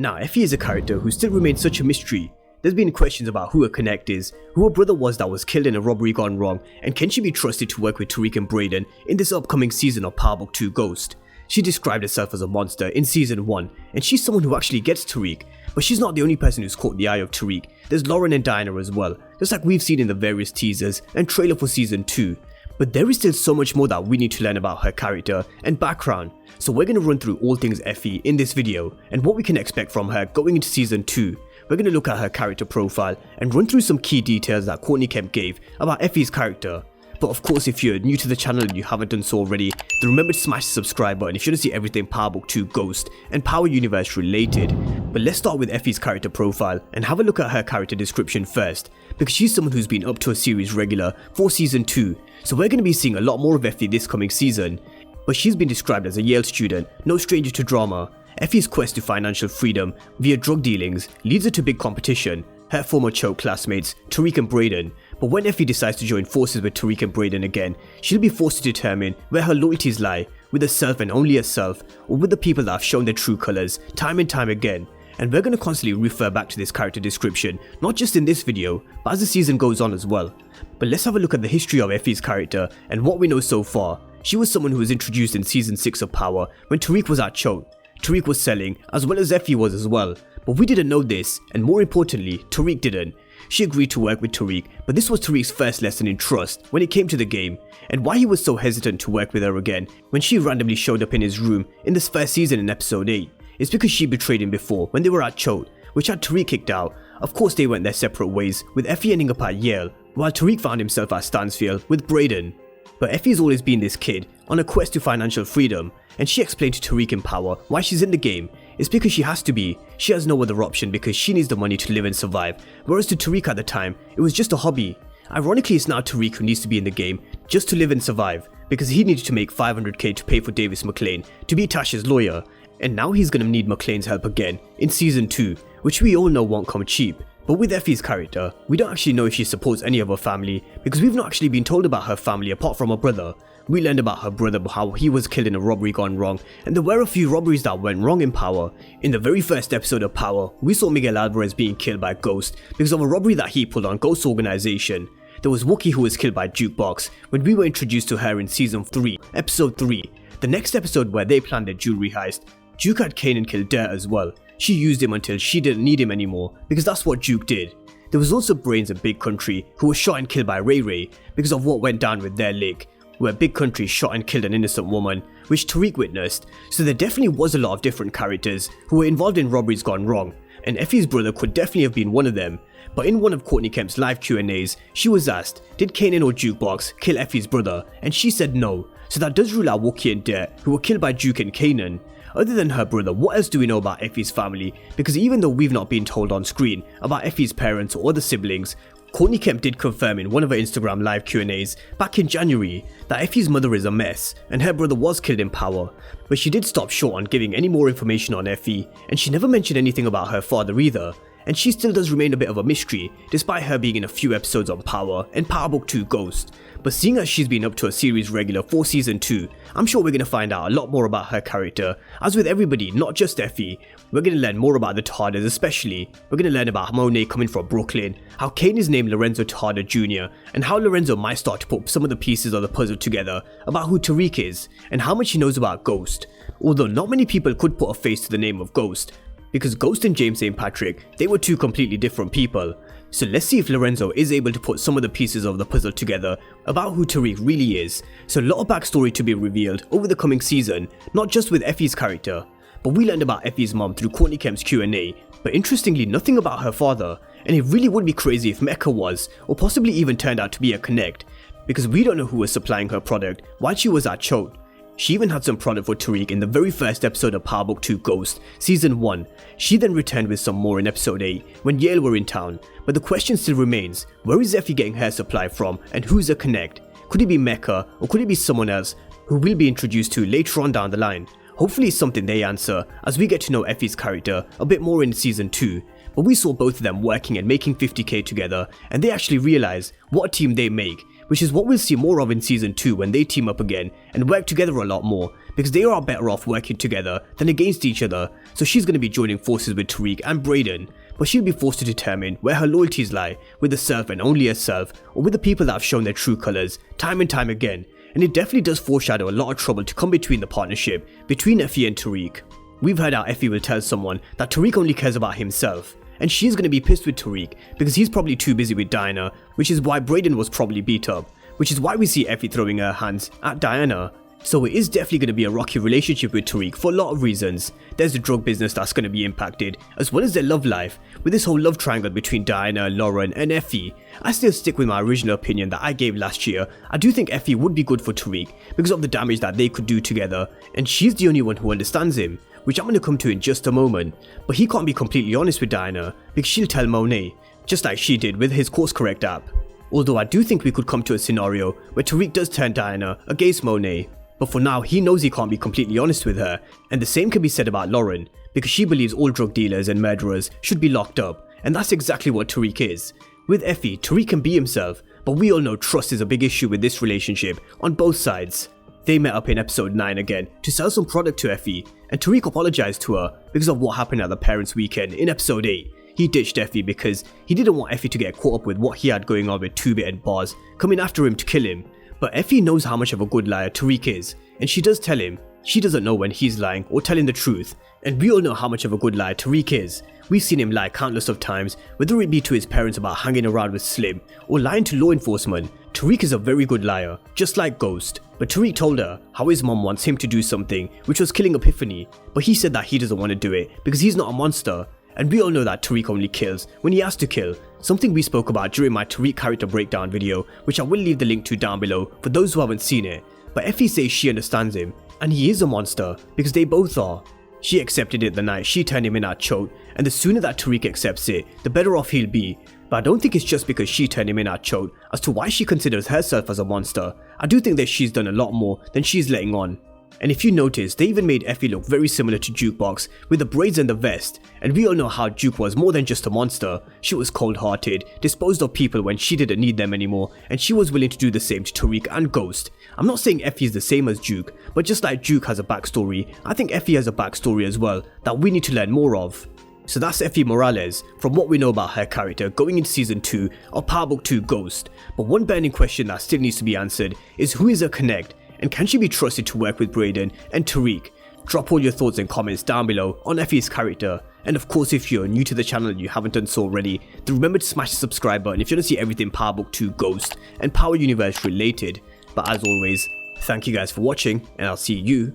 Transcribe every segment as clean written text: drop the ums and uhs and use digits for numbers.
Now, Effie is a character who still remains such a mystery. There's been questions about who her connect is, who her brother was that was killed in a robbery gone wrong, and can she be trusted to work with Tariq and Brayden in this upcoming season of Power Book 2 Ghost. She described herself as a monster in season 1, and she's someone who actually gets Tariq, but she's not the only person who's caught the eye of Tariq. There's Lauren and Diana as well, just like we've seen in the various teasers and trailer for season 2. But there is still so much more that we need to learn about her character and background, so we're going to run through all things Effie in this video and what we can expect from her going into season 2. We're going to look at her character profile and run through some key details that Courtney Kemp gave about Effie's character. But of course, if you're new to the channel and you haven't done so already, then remember to smash the subscribe button if you want to see everything Power Book 2 Ghost and Power Universe related. But let's start with Effie's character profile and have a look at her character description first, because she's someone who's been up to a series regular for season 2, so we're going to be seeing a lot more of Effie this coming season. But she's been described as a Yale student, no stranger to drama. Effie's quest to financial freedom via drug dealings leads her to big competition, her former Choate classmates Tariq and Brayden. But when Effie decides to join forces with Tariq and Brayden again, she'll be forced to determine where her loyalties lie, with herself and only herself, or with the people that have shown their true colours time and time again. And we're going to constantly refer back to this character description, not just in this video, but as the season goes on as well. But let's have a look at the history of Effie's character and what we know so far. She was someone who was introduced in season 6 of Power when Tariq was at Choate. Tariq was selling, as well as Effie was as well, but we didn't know this, and more importantly, Tariq didn't. She agreed to work with Tariq, but this was Tariq's first lesson in trust when it came to the game, and why he was so hesitant to work with her again when she randomly showed up in his room in this first season in episode 8. It's because she betrayed him before when they were at Choate, which had Tariq kicked out. Of course they went their separate ways, with Effie ending up at Yale, while Tariq found himself at Stansfield with Brayden. But Effie's always been this kid, on a quest to financial freedom, and she explained to Tariq in Power why she's in the game. It's because she has to be. She has no other option because she needs the money to live and survive, whereas to Tariq at the time, it was just a hobby. Ironically, it's now Tariq who needs to be in the game just to live and survive, because he needed to make $500k to pay for Davis McLean to be Tash's lawyer, and now he's gonna need McLean's help again in season 2, which we all know won't come cheap. But with Effie's character, we don't actually know if she supports any of her family, because we've not actually been told about her family apart from her brother. We learned about her brother, how he was killed in a robbery gone wrong, and there were a few robberies that went wrong in Power. In the very first episode of Power, we saw Miguel Alvarez being killed by Ghost because of a robbery that he pulled on Ghost's organization. There was Wookie who was killed by Jukebox when we were introduced to her in season 3, episode 3. The next episode where they planned their jewelry heist, Juke had Kanan kill Dirt as well. She used him until she didn't need him anymore, because that's what Juke did. There was also Brains and Big Country, who was shot and killed by Ray Ray because of what went down with their lick, where Big Country shot and killed an innocent woman, which Tariq witnessed. So there definitely was a lot of different characters who were involved in robberies gone wrong, and Effie's brother could definitely have been one of them. But in one of Courtney Kemp's live Q&As, she was asked, did Kanan or Jukebox kill Effie's brother, and she said no. So that does rule out Wookie and Dirt, who were killed by Juke and Kanan. Other than her brother, what else do we know about Effie's family? Because even though we've not been told on screen about Effie's parents or other siblings, Courtney Kemp did confirm in one of her Instagram live Q&As back in January that Effie's mother is a mess and her brother was killed in Power, but she did stop short on giving any more information on Effie, and she never mentioned anything about her father either. And she still does remain a bit of a mystery, despite her being in a few episodes on Power and Power Book 2 Ghost. But seeing as she's been up to a series regular for season 2, I'm sure we're going to find out a lot more about her character. As with everybody, not just Effie, we're going to learn more about the Tejadas especially. We're going to learn about Monet coming from Brooklyn, how Kane is named Lorenzo Tejada Jr., and how Lorenzo might start to put some of the pieces of the puzzle together about who Tariq is, and how much he knows about Ghost. Although not many people could put a face to the name of Ghost, because Ghost and James St. Patrick, they were two completely different people. So let's see if Lorenzo is able to put some of the pieces of the puzzle together about who Tariq really is. So a lot of backstory to be revealed over the coming season, not just with Effie's character. But we learned about Effie's mom through Courtney Kemp's Q&A, but interestingly nothing about her father, and it really would be crazy if Mecca was, or possibly even turned out to be a connect, because we don't know who was supplying her product while she was at Choate. She even had some product for Tariq in the very first episode of Power Book 2 Ghost, season 1. She then returned with some more in episode 8 when Yale were in town, but the question still remains, where is Effie getting her supply from and who's a connect? Could it be Mecca or could it be someone else who we'll be introduced to later on down the line? Hopefully it's something they answer as we get to know Effie's character a bit more in season 2, but we saw both of them working and making 50k together, and they actually realize what a team they make, which is what we'll see more of in season 2 when they team up again and work together a lot more, because they are better off working together than against each other. So she's going to be joining forces with Tariq and Brayden, but she'll be forced to determine where her loyalties lie, with herself and only herself, or with the people that have shown their true colours time and time again. And it definitely does foreshadow a lot of trouble to come between the partnership between Effie and Tariq. We've heard how Effie will tell someone that Tariq only cares about himself, and she's going to be pissed with Tariq because he's probably too busy with Diana, which is why Brayden was probably beat up, which is why we see Effie throwing her hands at Diana. So it is definitely going to be a rocky relationship with Tariq for a lot of reasons. There's the drug business that's going to be impacted, as well as their love life, with this whole love triangle between Diana, Lauren and Effie. I still stick with my original opinion that I gave last year. I do think Effie would be good for Tariq because of the damage that they could do together, and she's the only one who understands him, which I'm going to come to in just a moment. But he can't be completely honest with Diana because she'll tell Monet, just like she did with his course correct app. Although I do think we could come to a scenario where Tariq does turn Diana against Monet. But for now, he knows he can't be completely honest with her, and the same can be said about Lauren, because she believes all drug dealers and murderers should be locked up, and that's exactly what Tariq is. With Effie, Tariq can be himself, but we all know trust is a big issue with this relationship on both sides. They met up in episode 9 again to sell some product to Effie, and Tariq apologized to her because of what happened at the parents' weekend in episode 8. He ditched Effie because he didn't want Effie to get caught up with what he had going on with 2-Bit and Bars coming after him to kill him. But Effie knows how much of a good liar Tariq is, and she does tell him she doesn't know when he's lying or telling the truth. And we all know how much of a good liar Tariq is. We've seen him lie countless of times, whether it be to his parents about hanging around with Slim or lying to law enforcement. Tariq is a very good liar, just like Ghost. But Tariq told her how his mom wants him to do something, which was killing Epiphany, but he said that he doesn't want to do it because he's not a monster. And we all know that Tariq only kills when he has to kill, something we spoke about during my Tariq character breakdown video, which I will leave the link to down below for those who haven't seen it. But Effie says she understands him, and he is a monster, because they both are. She accepted it the night she turned him in at Choate, and the sooner that Tariq accepts it, the better off he'll be. But I don't think it's just because she turned him in at Choate as to why she considers herself as a monster. I do think that she's done a lot more than she's letting on. And if you notice, they even made Effie look very similar to Jukebox with the braids and the vest, and we all know how Juke was more than just a monster. She was cold-hearted, disposed of people when she didn't need them anymore, and she was willing to do the same to Tariq and Ghost. I'm not saying Effie is the same as Juke, but just like Juke has a backstory, I think Effie has a backstory as well that we need to learn more of. So that's Effie Morales, from what we know about her character going into season 2 of Power Book 2 Ghost. But one burning question that still needs to be answered is who is her connect, and can she be trusted to work with Brayden and Tariq? Drop all your thoughts and comments down below on Effie's character. And of course, if you're new to the channel and you haven't done so already, then remember to smash the subscribe button if you want to see everything Power Book 2 Ghost and Power Universe related. But as always, thank you guys for watching, and I'll see you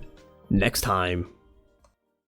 next time.